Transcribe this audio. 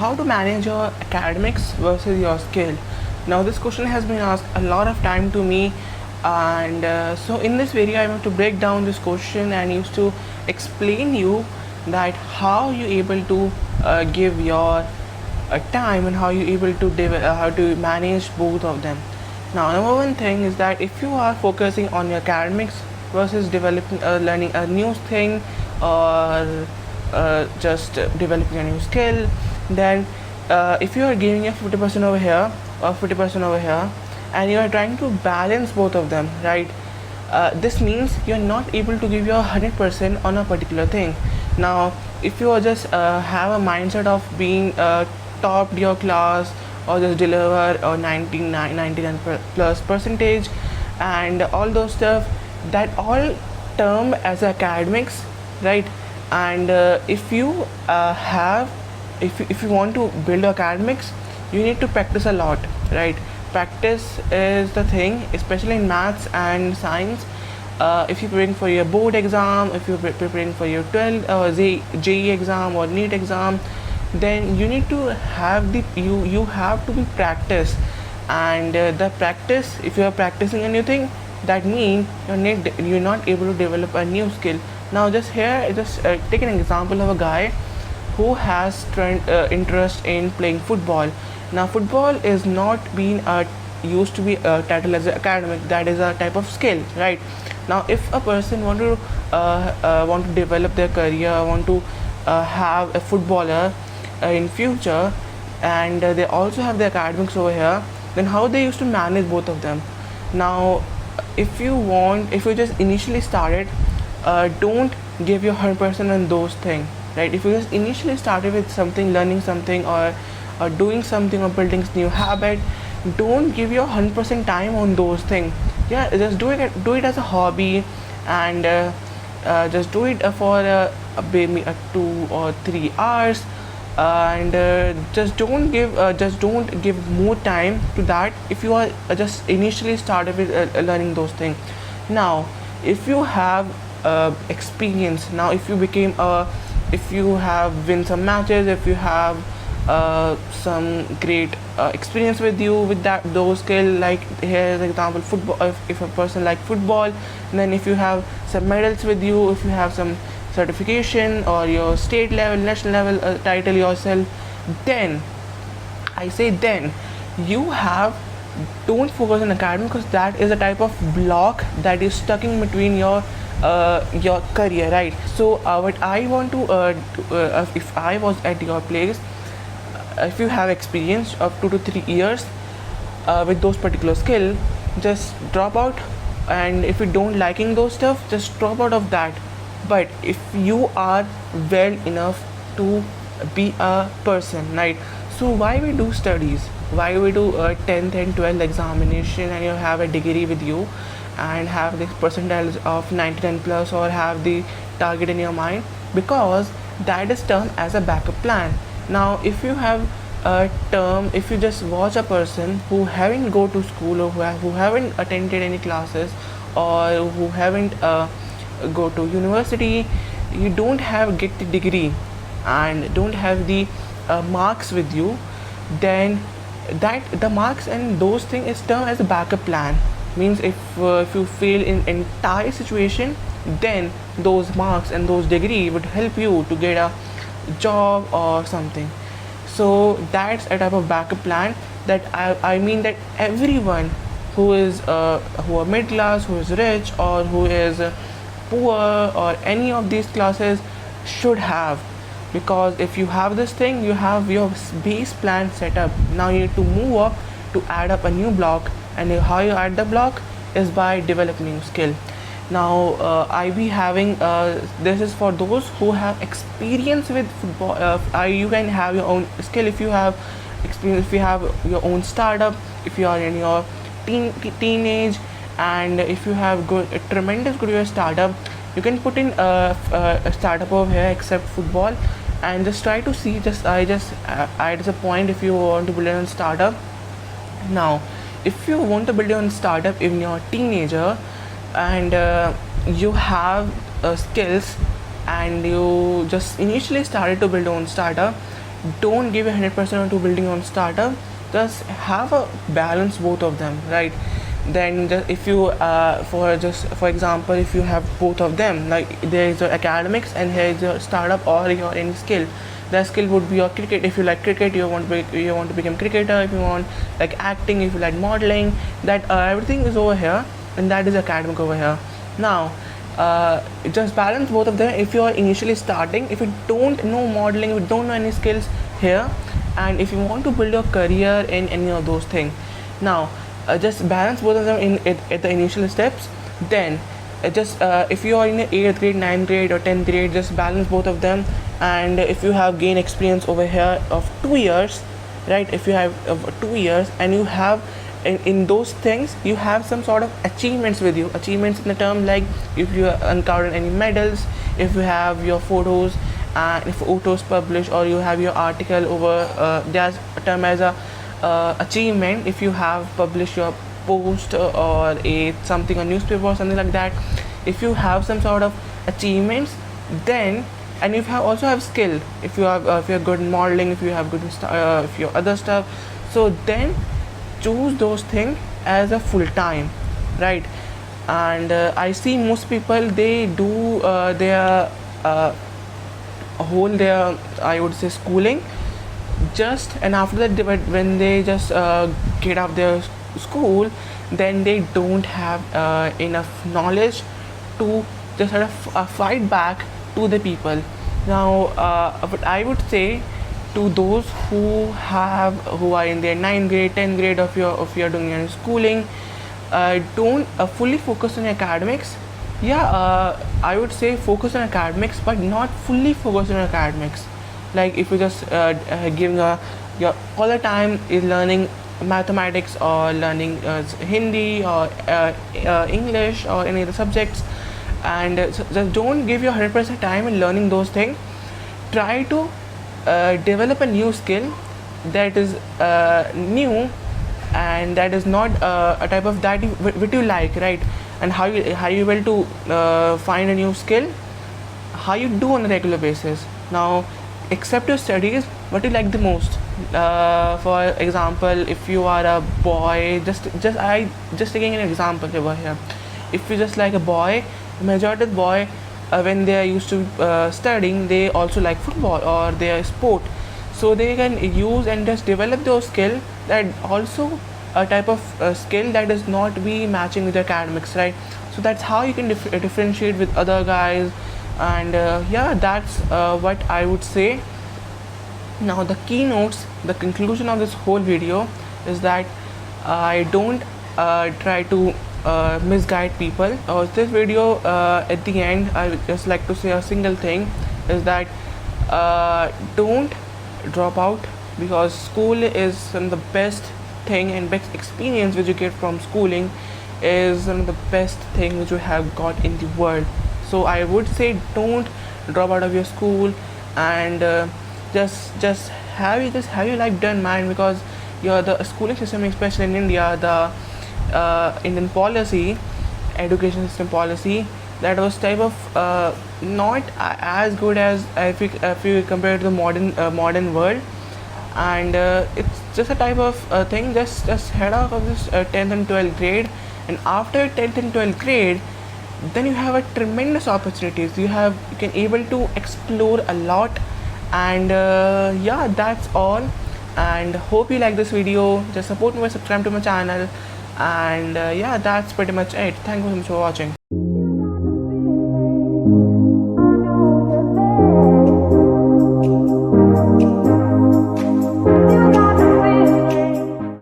How to manage your academics versus your skill? Now this question has been asked a lot of time to me, and so in this video I want to break down this question and used to explain you that how you able to give your time and how you able to how to manage both of them. Now number one thing is that if you are focusing on your academics versus developing learning a new thing, or just developing a new skill, then if you are giving a 50% over here or 50% over here, and you are trying to balance both of them, right? This means you're not able to give your 100% on a particular thing. Now if you are just have a mindset of being top your class, or just deliver 99 plus percentage and all those stuff, that all term as academics, right? And if you have if you want to build academics, you need to practice a lot, right? Practice is the thing, especially in maths and science. If you're preparing for your board exam, if you're preparing for your 12 JE exam or NEET exam, then you need to have you have to be practice. And the practice, if you are practicing a new thing, that means you're not able to develop a new skill. Now just here, just take an example of a guy who has interest in playing football. Now football is not being used to be titled as an academic, that is a type of skill, right? Now if a person want to develop their career, want to have a footballer in future, and they also have the academics over here, then how they used to manage both of them? Now if you just initially started, don't give your 100% on those things, right? If you just initially started with something, learning something, or doing something, or building new habit, don't give your 100% time on those things. Yeah, just do it as a hobby, and just do it for maybe 2 or 3 hours, and just don't give more time to that if you are just initially started with learning those things. Now if you have experience, now if you have win some matches, if you have some great experience with you with those skill, like here's an example, football. If a person like football, then if you have some medals with you, if you have some certification or your state level, national level title yourself, then I say then you have, don't focus on academic, because that is a type of block that is stuck in between your career, right? So what I want to if I was at your place, if you have experience of 2 to 3 years with those particular skill, just drop out. And if you don't liking those stuff, just drop out of that. But if you are well enough to be a person, right? So why we do studies, why we do a 10th and 12th examination, and you have a degree with you, and have this percentiles of 99 plus, or have the target in your mind? Because that is termed as a backup plan. Now if you have a term, if you just watch a person who haven't go to school, or who haven't attended any classes, or who haven't go to university, you don't have get the degree and don't have the marks with you, then that the marks and those things is termed as a backup plan. Means if you fail in entire situation, then those marks and those degree would help you to get a job or something. So that's a type of backup plan that I mean that everyone who is who are mid class, who is rich, or who is poor, or any of these classes should have. Because if you have this thing, you have your base plan set up. Now you need to move up to add up a new block, and how you add the block is by developing new skill. Now I be having this is for those who have experience with football. You can have your own skill if you have experience, if you have your own startup, if you are in your teenage, and if you have a tremendous good your startup, you can put in a startup over here except football, and just try to see, I just add as a point if you want to build a startup. Now if you want to build your own startup in your teenager, and you have skills, and you just initially started to build your own startup, don't give 100% to building on startup. Just have a balance both of them, right? Then if you for example, if you have both of them, like there is your academics and here is your startup or your any skill. The skill would be your cricket. If you like cricket, you want to become cricketer. If you want like acting, if you like modeling, that everything is over here, and that is academic over here. Now just balance both of them. If you are initially starting, if you don't know modeling, if you don't know any skills here, and if you want to build your career in any of those things, now just balance both of them at the initial steps. Then just if you are in 8th grade, 9th grade or 10th grade, just balance both of them. And if you have gained experience over here of 2 years, right, if you have 2 years and you have in those things, you have some sort of achievements with you. Achievements in the term like if you encounter any medals, if you have your photos and if photos published, or you have your article over there's a term as a achievement if you have published your post or a something on newspaper or something like that. If you have some sort of achievements, then and if you also have skill, if you're good in modeling, if you have good if your other stuff, so then choose those things as a full time, right? And I see most people, they do their whole their, I would say, schooling just, and after that when they just get out their school, then they don't have enough knowledge to just sort of fight back to the people. Now but I would say to those who are in their 9th grade, 10th grade of your doing your schooling, don't fully focus on academics. I would say focus on academics, but not fully focus on academics. Like if you just giving your all the time is learning mathematics or learning Hindi or English or any other subjects, and just don't give your 100% time in learning those things. Try to develop a new skill that is new, and that is not a type of that what you like, right? And how you will to find a new skill, how you do on a regular basis. Now except your studies, what you like the most. For example, if you are a boy, just taking an example over here, if you just like a boy, the majority of boy when they are used to studying, they also like football or their sport, so they can use and just develop those skill that also a type of skill that does not be matching with academics, right? So that's how you can differentiate with other guys. And that's what I would say. Now the keynotes, the conclusion of this whole video is that I don't try to misguide people. This video, at the end, I would just like to say a single thing is that don't drop out, because school is some of the best thing and best experience which you get from schooling is one of the best thing which you have got in the world. So I would say don't drop out of your school, and just have your life done, man, because the schooling system, especially in India, the Indian policy, education system policy, that was type of not as good as if you compare to the modern world. And it's just a type of thing, just head out of this 10th and 12th grade, and after 10th and 12th grade, then you have a tremendous opportunities. You can able to explore a lot. And that's all. And hope you like this video. Just support me by subscribe to my channel. And that's pretty much it. Thank you so much for watching.